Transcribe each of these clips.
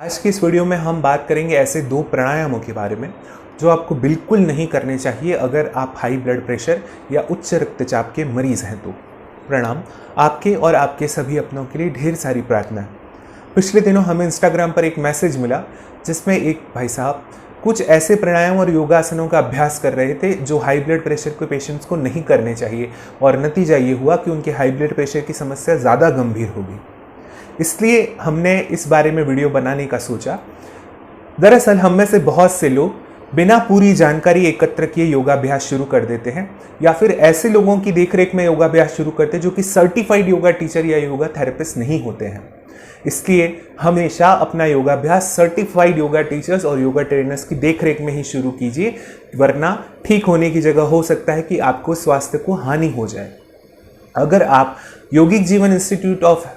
आज की इस वीडियो में हम बात करेंगे ऐसे दो प्राणायामों के बारे में जो आपको बिल्कुल नहीं करने चाहिए अगर आप हाई ब्लड प्रेशर या उच्च रक्तचाप के मरीज़ हैं तो। प्रणाम, आपके और आपके सभी अपनों के लिए ढेर सारी प्रार्थना है। पिछले दिनों हमें इंस्टाग्राम पर एक मैसेज मिला जिसमें एक भाई साहब कुछ ऐसे प्राणायाम और योगासनों का अभ्यास कर रहे थे जो हाई ब्लड प्रेशर के पेशेंट्स को नहीं करने चाहिए, और नतीजा ये हुआ कि उनके हाई ब्लड प्रेशर की समस्या ज़्यादा गंभीर होगी। इसलिए हमने इस बारे में वीडियो बनाने का सोचा। दरअसल हम में से बहुत से लोग बिना पूरी जानकारी एकत्र किए योगाभ्यास शुरू कर देते हैं, या फिर ऐसे लोगों की देखरेख में योगाभ्यास शुरू करते हैं जो कि सर्टिफाइड योगा टीचर या योगा थेरेपिस्ट नहीं होते हैं। इसलिए हमेशा अपना योगाभ्यास सर्टिफाइड योगा टीचर्स और योगा ट्रेनर्स की देखरेख में ही शुरू कीजिए, वरना ठीक होने की जगह हो सकता है कि आपको स्वास्थ्य को हानि हो जाए। अगर आप योगिक जीवन institute of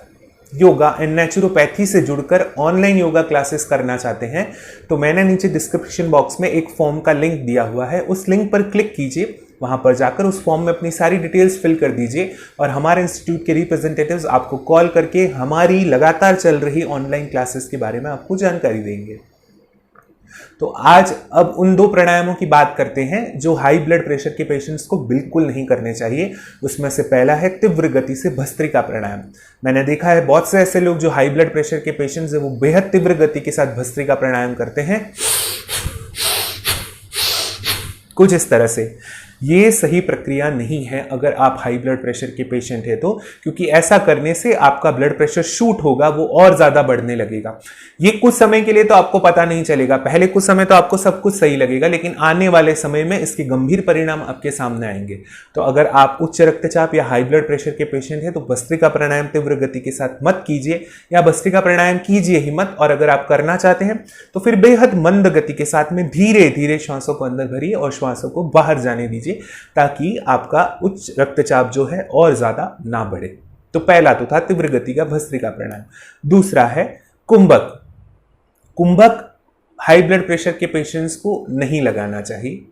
yoga and naturopathy से जुड़कर ऑनलाइन योगा क्लासेस करना चाहते हैं तो मैंने नीचे डिस्क्रिप्शन बॉक्स में एक फॉर्म का लिंक दिया हुआ है, उस लिंक पर क्लिक कीजिए। वहां पर जाकर उस फॉर्म में अपनी सारी डिटेल्स फिल कर दीजिए और हमारे इंस्टीट्यूट के रिप्रेजेंटेटिव्स आपको कॉल करके हमारी लगातार चल रही ऑनलाइन क्लासेस के बारे में आपको जानकारी देंगे। तो आज अब उन दो प्राणायामों की बात करते हैं जो हाई ब्लड प्रेशर के पेशेंट्स को बिल्कुल नहीं करने चाहिए। उसमें से पहला है तीव्र गति से भस्त्रिका प्राणायाम। मैंने देखा है बहुत से ऐसे लोग जो हाई ब्लड प्रेशर के पेशेंट्स हैं वो बेहद तीव्र गति के साथ भस्त्रिका प्राणायाम करते हैं, कुछ इस तरह से। ये सही प्रक्रिया नहीं है अगर आप हाई ब्लड प्रेशर के पेशेंट हैं तो, क्योंकि ऐसा करने से आपका ब्लड प्रेशर शूट होगा, वो और ज़्यादा बढ़ने लगेगा। ये कुछ समय के लिए तो आपको पता नहीं चलेगा, पहले कुछ समय तो आपको सब कुछ सही लगेगा, लेकिन आने वाले समय में इसके गंभीर परिणाम आपके सामने आएंगे। तो अगर आप उच्च रक्तचाप या हाई ब्लड प्रेशर के पेशेंट हैं तो भस्त्रिका प्राणायाम तीव्र गति के साथ मत कीजिए, या भस्त्रिका प्राणायाम कीजिए ही मत। और अगर आप करना चाहते हैं तो फिर बेहद मंद गति के साथ में धीरे धीरे श्वासों को अंदर भरिए और श्वासों को बाहर जाने दीजिए, ताकि आपका उच्च रक्तचाप जो है और ज्यादा ना बढ़े। तो पहला तो था तीव्र गति का भस्त्रिका प्राणायाम। दूसरा है कुंभक। कुंभक हाई ब्लड प्रेशर के पेशेंट्स को नहीं लगाना चाहिए।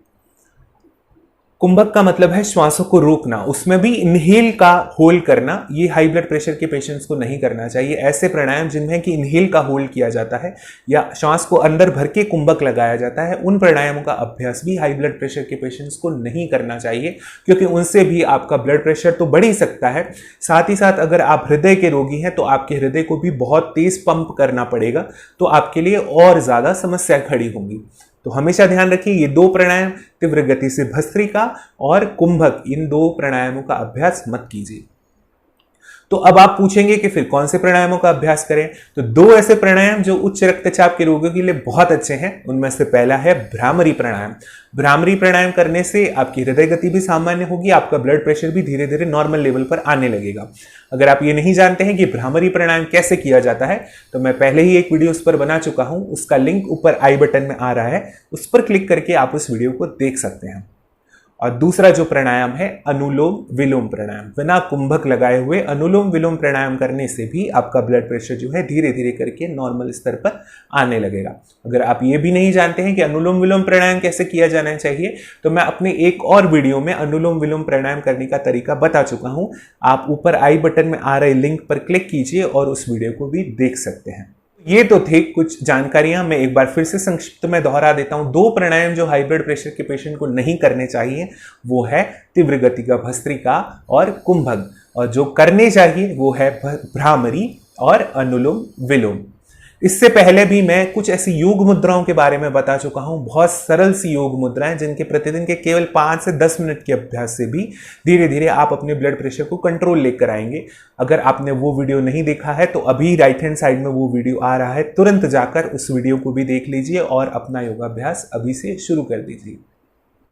कुंभक का मतलब है श्वासों को रोकना, उसमें भी इनहेल का होल्ड करना। ये हाई ब्लड प्रेशर के पेशेंट्स को नहीं करना चाहिए। ऐसे प्राणायाम जिनमें कि इनहेल का होल्ड किया जाता है या श्वास को अंदर भर के कुंभक लगाया जाता है, उन प्राणायामों का अभ्यास भी हाई ब्लड प्रेशर के पेशेंट्स को नहीं करना चाहिए, क्योंकि उनसे भी आपका ब्लड प्रेशर तो बढ़ ही सकता है, साथ ही साथ अगर आप हृदय के रोगी हैं तो आपके हृदय को भी बहुत तेज पंप करना पड़ेगा, तो आपके लिए और ज्यादा समस्या खड़ी होंगी। तो हमेशा ध्यान रखिए, ये दो प्राणायाम तीव्र गति से भस्त्रिका और कुंभक, इन दो प्राणायामों का अभ्यास मत कीजिए। तो अब आप पूछेंगे कि फिर कौन से प्राणायामों का अभ्यास करें। तो दो ऐसे प्राणायाम जो उच्च रक्तचाप के रोगियों के लिए बहुत अच्छे हैं, उनमें से पहला है भ्रामरी प्राणायाम। भ्रामरी प्राणायाम करने से आपकी हृदय गति भी सामान्य होगी, आपका ब्लड प्रेशर भी धीरे धीरे नॉर्मल लेवल पर आने लगेगा। अगर आप ये नहीं जानते हैं कि भ्रामरी प्राणायाम कैसे किया जाता है तो मैं पहले ही एक वीडियो उस पर बना चुका हूं, उसका लिंक ऊपर आई बटन में आ रहा है, उस पर क्लिक करके आप उस वीडियो को देख सकते हैं। और दूसरा जो प्राणायाम है अनुलोम विलोम प्राणायाम। बिना कुंभक लगाए हुए अनुलोम विलोम प्राणायाम करने से भी आपका ब्लड प्रेशर जो है धीरे धीरे करके नॉर्मल स्तर पर आने लगेगा। अगर आप ये भी नहीं जानते हैं कि अनुलोम विलोम प्राणायाम कैसे किया जाना चाहिए तो मैं अपने एक और वीडियो में अनुलोम विलोम प्राणायाम करने का तरीका बता चुका हूं। आप ऊपर आई बटन में आ रहे लिंक पर क्लिक कीजिए और उस वीडियो को भी देख सकते हैं। ये तो थे कुछ जानकारियां, मैं एक बार फिर से संक्षिप्त में दोहरा देता हूं। दो प्राणायाम जो हाई ब्लड प्रेशर के पेशेंट को नहीं करने चाहिए वो है तीव्र गति का भस्त्रिका और कुंभक, और जो करने चाहिए वो है भ्रामरी और अनुलोम विलोम। इससे पहले भी मैं कुछ ऐसी योग मुद्राओं के बारे में बता चुका हूं, बहुत सरल सी योग मुद्राएं जिनके प्रतिदिन के केवल 5 से 10 मिनट के अभ्यास से भी धीरे धीरे आप अपने ब्लड प्रेशर को कंट्रोल लेकर आएंगे। अगर आपने वो वीडियो नहीं देखा है तो अभी राइट हैंड साइड में वो वीडियो आ रहा है, तुरंत जाकर उस वीडियो को भी देख लीजिए और अपना योगाभ्यास अभी से शुरू कर दीजिए।